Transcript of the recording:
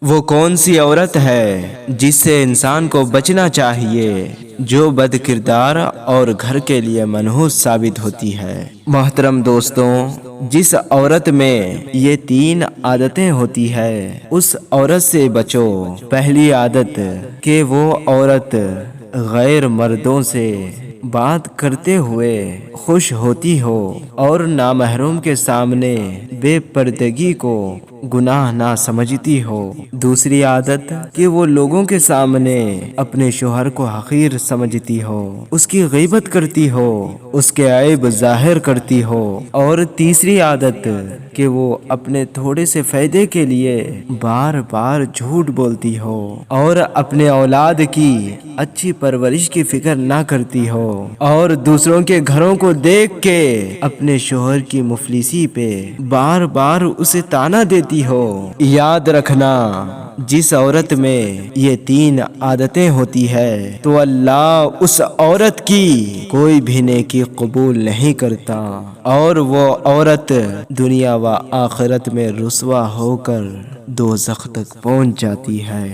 وہ کون سی عورت ہے جس سے انسان کو بچنا چاہیے، جو بد کردار اور گھر کے لیے منحوس ثابت ہوتی ہے۔ محترم دوستوں، جس عورت میں یہ 3 عادتیں ہوتی ہے اس عورت سے بچو۔ پہلی عادت کہ وہ عورت غیر مردوں سے بات کرتے ہوئے خوش ہوتی ہو اور نامحرم کے سامنے بے پردگی کو گناہ نہ سمجھتی ہو۔ دوسری عادت کہ وہ لوگوں کے سامنے اپنے شوہر کو حقیر سمجھتی ہو، اس کی غیبت کرتی ہو، اس کے عیب ظاہر کرتی ہو۔ اور تیسری عادت کہ وہ اپنے تھوڑے سے فائدے کے لیے بار بار جھوٹ بولتی ہو اور اپنے اولاد کی اچھی پرورش کی فکر نہ کرتی ہو اور دوسروں کے گھروں کو دیکھ کے اپنے شوہر کی مفلسی پہ بار بار اسے طعنہ دیتی ہو۔ یاد رکھنا، جس عورت میں یہ 3 عادتیں ہوتی ہے تو اللہ اس عورت کی کوئی بھی نیکی قبول نہیں کرتا اور وہ عورت دنیا و آخرت میں رسوا ہو کر دوزخ تک پہنچ جاتی ہے۔